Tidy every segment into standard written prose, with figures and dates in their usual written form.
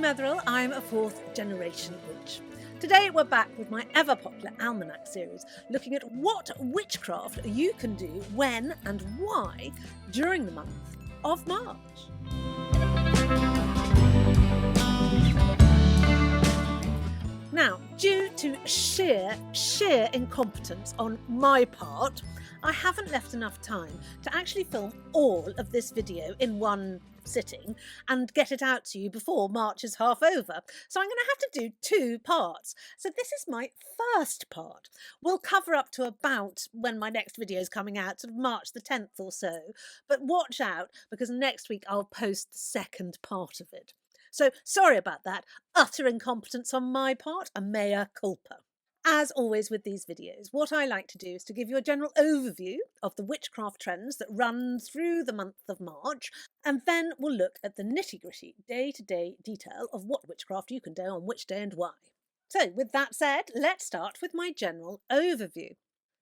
Metheral, I'm a fourth generation witch. Today we're back with my ever popular Almanac series, looking at what witchcraft you can do when and why during the month of March. Now, due to sheer incompetence on my part, I haven't left enough time to actually film all of this video in one sitting and get it out to you before March is half over. So I'm going to have to do two parts. So this is my first part. We'll cover up to about when my next video is coming out, sort of March the 10th or so. But watch out, because next week I'll post the second part of it. So sorry about that. Utter incompetence on my part, a mea culpa. As always with these videos, what I like to do is to give you a general overview of the witchcraft trends that run through the month of March, and then we'll look at the nitty-gritty, day-to-day detail of what witchcraft you can do on which day and why. So, with that said, let's start with my general overview.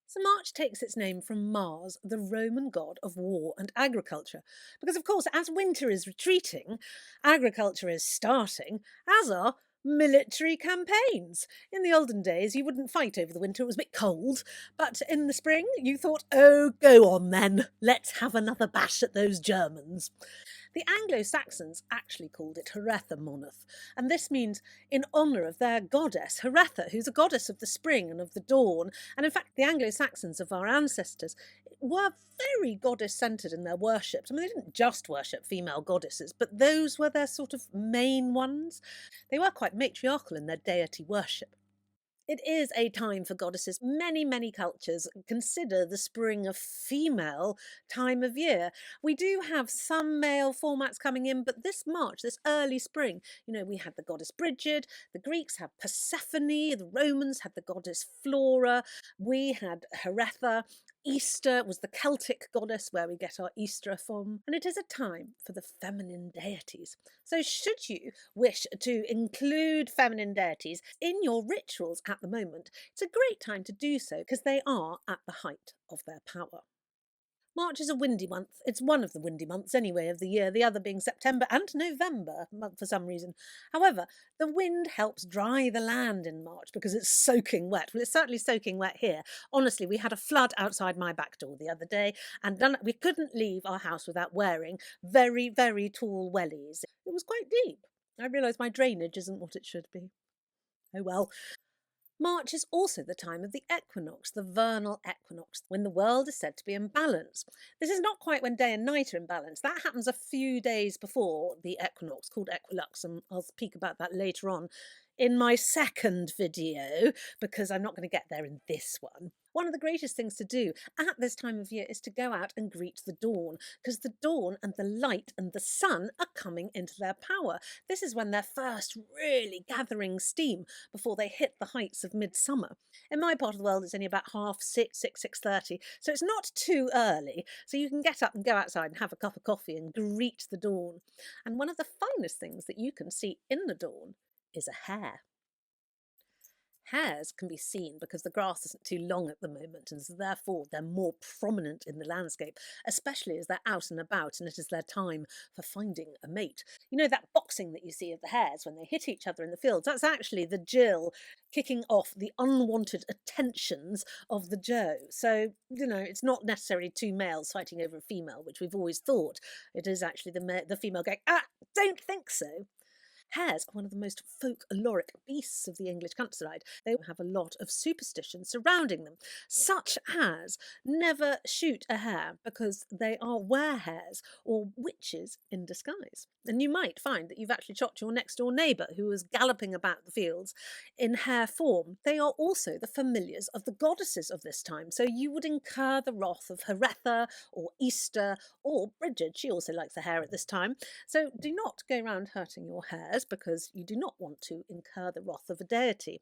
So March takes its name from Mars, the Roman god of war and agriculture, because of course as winter is retreating, agriculture is starting, as are military campaigns. In the olden days you wouldn't fight over the winter, it was a bit cold, but in the spring you thought, oh, go on then, let's have another bash at those Germans. The Anglo-Saxons actually called it Haretha Moneth, and this means in honour of their goddess, Haretha, who's a goddess of the spring and of the dawn. And in fact, the Anglo-Saxons of our ancestors were very goddess-centred in their worship. I mean, they didn't just worship female goddesses, but those were their sort of main ones. They were quite matriarchal in their deity worship. It is a time for goddesses. Many cultures consider the spring a female time of year. We do have some male formats coming in, but this March, this early spring, we had the goddess Bridget, the Greeks had Persephone, the Romans had the goddess Flora, we had Haretha. Easter was the Celtic goddess where we get our Easter from, and it is a time for the feminine deities. So should you wish to include feminine deities in your rituals at the moment, it's a great time to do so because they are at the height of their power. March is a windy month. It's one of the windy months anyway of the year, the other being September and November for some reason. However, the wind helps dry the land in March because it's soaking wet. Well, it's certainly soaking wet here. Honestly, we had a flood outside my back door the other day, and we couldn't leave our house without wearing very tall wellies. It was quite deep. I realise my drainage isn't what it should be. Oh well. March is also the time of the equinox, the vernal equinox, when the world is said to be in balance. This is not quite when day and night are in balance. That happens a few days before the equinox, called equilux, and I'll speak about that later on in my second video, because I'm not going to get there in this one. One of the greatest things to do at this time of year is to go out and greet the dawn, because the dawn and the light and the sun are coming into their power. This is when they're first really gathering steam before they hit the heights of midsummer. In my part of the world, it's only about 6:30, so it's not too early. So you can get up and go outside and have a cup of coffee and greet the dawn. And one of the finest things that you can see in the dawn is a hare. Hares can be seen because the grass isn't too long at the moment, and so therefore they're more prominent in the landscape, especially as they're out and about and it is their time for finding a mate. You know that boxing that you see of the hares when they hit each other in the fields? That's actually the Jill kicking off the unwanted attentions of the Joe. So, it's not necessarily two males fighting over a female, which we've always thought. It is actually the female going, don't think so. Hares are one of the most folkloric beasts of the English countryside. They have a lot of superstition surrounding them, such as never shoot a hare because they are were-hares or witches in disguise. And you might find that you've actually shot your next door neighbour who was galloping about the fields in hare form. They are also the familiars of the goddesses of this time, so you would incur the wrath of Haretha or Easter or Bridget. She also likes the hare at this time. So do not go around hurting your hares, because you do not want to incur the wrath of a deity.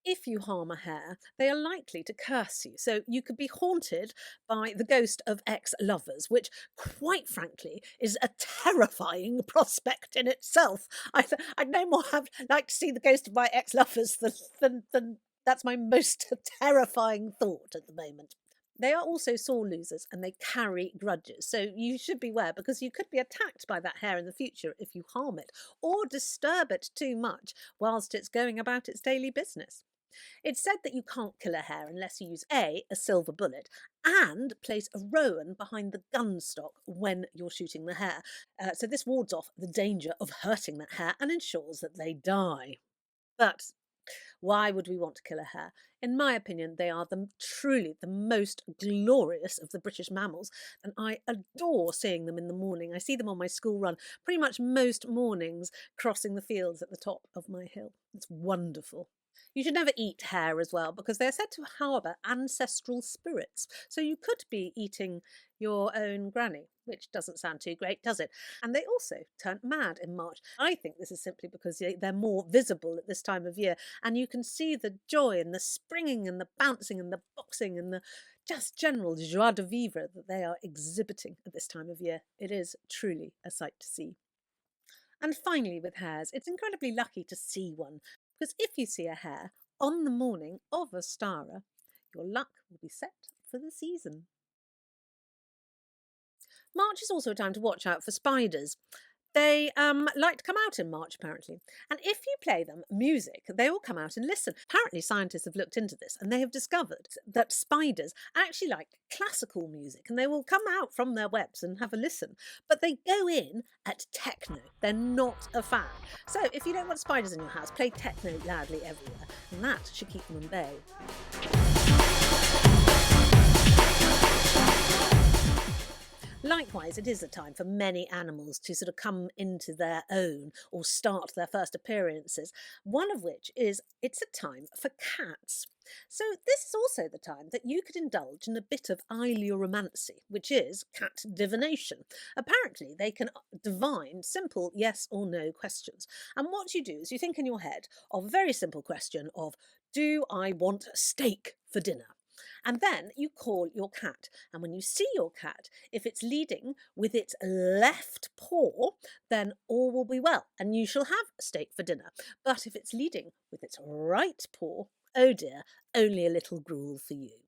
If you harm a hare, they are likely to curse you. So you could be haunted by the ghost of ex-lovers, which, quite frankly, is a terrifying prospect in itself. I'd no more like to see the ghost of my ex-lovers than that's my most terrifying thought at the moment. They are also sore losers and they carry grudges. So you should beware, because you could be attacked by that hare in the future if you harm it or disturb it too much whilst it's going about its daily business. It's said that you can't kill a hare unless you use a silver bullet, and place a rowan behind the gun stock when you're shooting the hare. So this wards off the danger of hurting that hare and ensures that they die. But why would we want to kill a hare? In my opinion, they are truly the most glorious of the British mammals, and I adore seeing them in the morning. I see them on my school run pretty much most mornings, crossing the fields at the top of my hill. It's wonderful. You should never eat hare as well, because they're said to harbour ancestral spirits. So you could be eating your own granny, which doesn't sound too great, does it? And they also turn mad in March. I think this is simply because they're more visible at this time of year, and you can see the joy and the springing and the bouncing and the boxing and the just general joie de vivre that they are exhibiting at this time of year. It is truly a sight to see. And finally, with hares, it's incredibly lucky to see one, because if you see a hare on the morning of Ostara, your luck will be set for the season. March is also a time to watch out for spiders. They like to come out in March, apparently. And if you play them music, they will come out and listen. Apparently, scientists have looked into this and they have discovered that spiders actually like classical music, and they will come out from their webs and have a listen. But they go in at techno. They're not a fan. So if you don't want spiders in your house, play techno loudly everywhere, and that should keep them at bay. Likewise, it is a time for many animals to sort of come into their own or start their first appearances, one of which is it's a time for cats. So this is also the time that you could indulge in a bit of ailuromancy, which is cat divination. Apparently, they can divine simple yes or no questions. And what you do is you think in your head of a very simple question of, do I want steak for dinner? And then you call your cat. And when you see your cat, if it's leading with its left paw, then all will be well, and you shall have steak for dinner. But if it's leading with its right paw, oh dear, only a little gruel for you.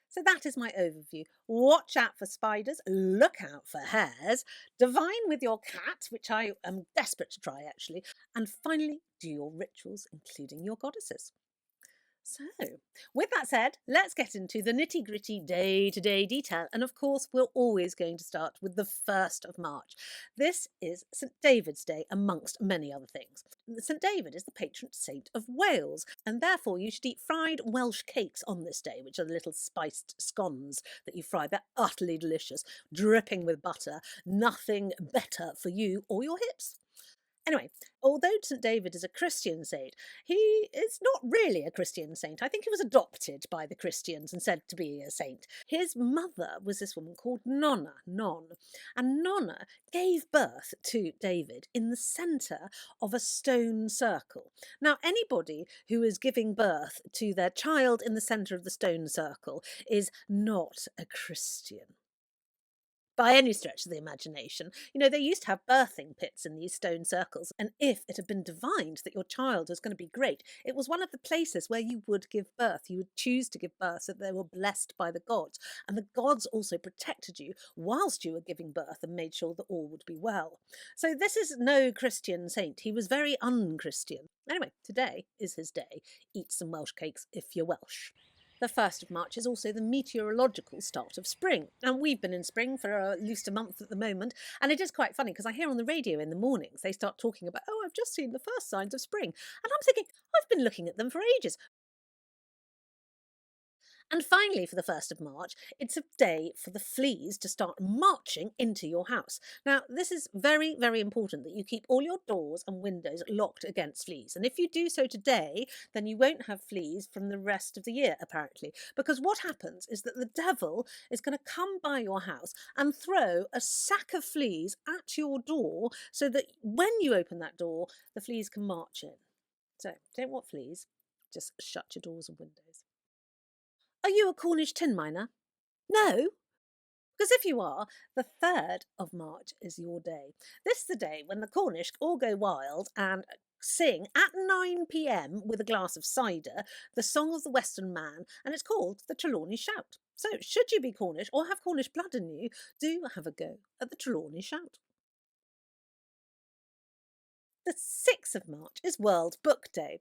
So that is my overview. Watch out for spiders, look out for hares, divine with your cat, which I am desperate to try actually, and finally do your rituals, including your goddesses. So, with that said, let's get into the nitty-gritty day-to-day detail. And of course, we're always going to start with the 1st of March. This is St David's Day, amongst many other things. St David is the patron saint of Wales, and therefore you should eat fried Welsh cakes on this day, which are the little spiced scones that you fry. They're utterly delicious, dripping with butter. Nothing better for you or your hips. Anyway, although St David is a Christian saint, he is not really a Christian saint. I think he was adopted by the Christians and said to be a saint. His mother was this woman called Non, and Nonna gave birth to David in the centre of a stone circle. Now, anybody who is giving birth to their child in the centre of the stone circle is not a Christian by any stretch of the imagination. You know, they used to have birthing pits in these stone circles, and if it had been divined that your child was going to be great, it was one of the places where you would give birth. You would choose to give birth so they were blessed by the gods, and the gods also protected you whilst you were giving birth and made sure that all would be well. So this is no Christian saint. He was very un-Christian. Anyway, today is his day. Eat some Welsh cakes if you're Welsh. The 1st of March is also the meteorological start of spring. And we've been in spring for at least a month at the moment. And it is quite funny because I hear on the radio in the mornings, they start talking about, oh, I've just seen the first signs of spring. And I'm thinking, I've been looking at them for ages. And finally, for the 1st of March, it's a day for the fleas to start marching into your house. Now, this is very, very important that you keep all your doors and windows locked against fleas. And if you do so today, then you won't have fleas from the rest of the year, apparently. Because what happens is that the devil is going to come by your house and throw a sack of fleas at your door so that when you open that door, the fleas can march in. So, don't want fleas, just shut your doors and windows. Are you a Cornish tin miner? No? Because if you are, the 3rd of March is your day. This is the day when the Cornish all go wild and sing at 9 p.m. with a glass of cider the song of the Western Man, and it's called the Trelawney Shout. So, should you be Cornish or have Cornish blood in you, do have a go at the Trelawney Shout. The 6th of March is World Book Day.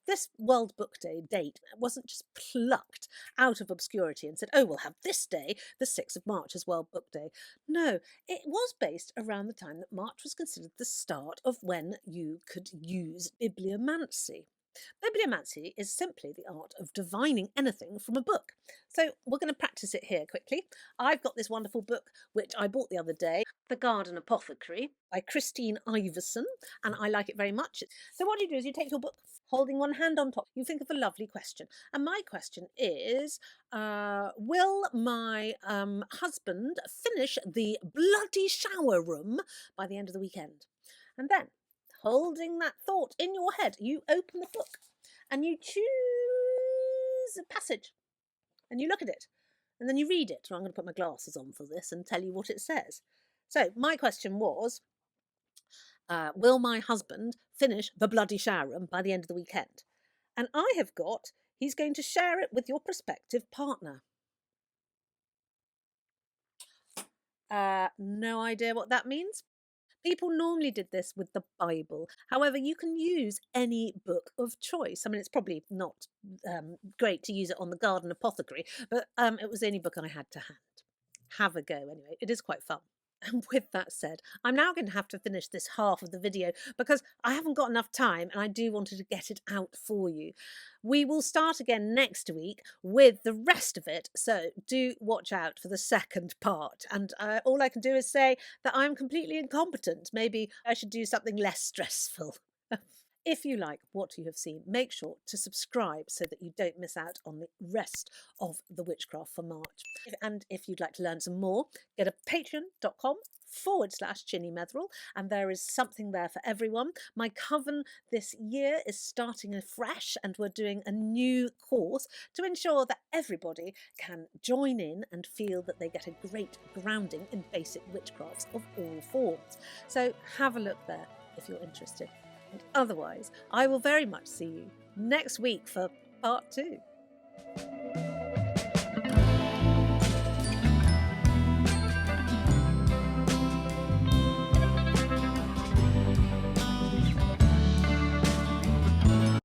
This World Book Day date wasn't just plucked out of obscurity and said, oh, we'll have this day, the 6th of March, as World Book Day. No, it was based around the time that March was considered the start of when you could use bibliomancy. Bibliomancy is simply the art of divining anything from a book. So we're going to practice it here quickly. I've got this wonderful book which I bought the other day, The Garden Apothecary by Christine Iverson, and I like it very much. So what you do is you take your book, holding one hand on top. You think of a lovely question. And my question is, will my husband finish the bloody shower room by the end of the weekend? And then, holding that thought in your head, you open the book and you choose a passage and you look at it and then you read it. I'm going to put my glasses on for this and tell you what it says. So, my question was, will my husband finish the bloody shower room by the end of the weekend? And I have got, he's going to share it with your prospective partner. No idea what that means. People normally did this with the Bible. However, you can use any book of choice. I mean, it's probably not great to use it on the Garden Apothecary, but it was the only book I had to hand. Have a go anyway. It is quite fun. And with that said, I'm now going to have to finish this half of the video because I haven't got enough time and I do want to get it out for you. We will start again next week with the rest of it, so do watch out for the second part. And all I can do is say that I'm completely incompetent. Maybe I should do something less stressful. If you like what you have seen, make sure to subscribe so that you don't miss out on the rest of the Witchcraft for March. And if you'd like to learn some more, go to patreon.com/Ginny Metheral, and there is something there for everyone. My coven this year is starting afresh, and we're doing a new course to ensure that everybody can join in and feel that they get a great grounding in basic witchcrafts of all forms. So have a look there if you're interested. And otherwise, I will very much see you next week for part 2.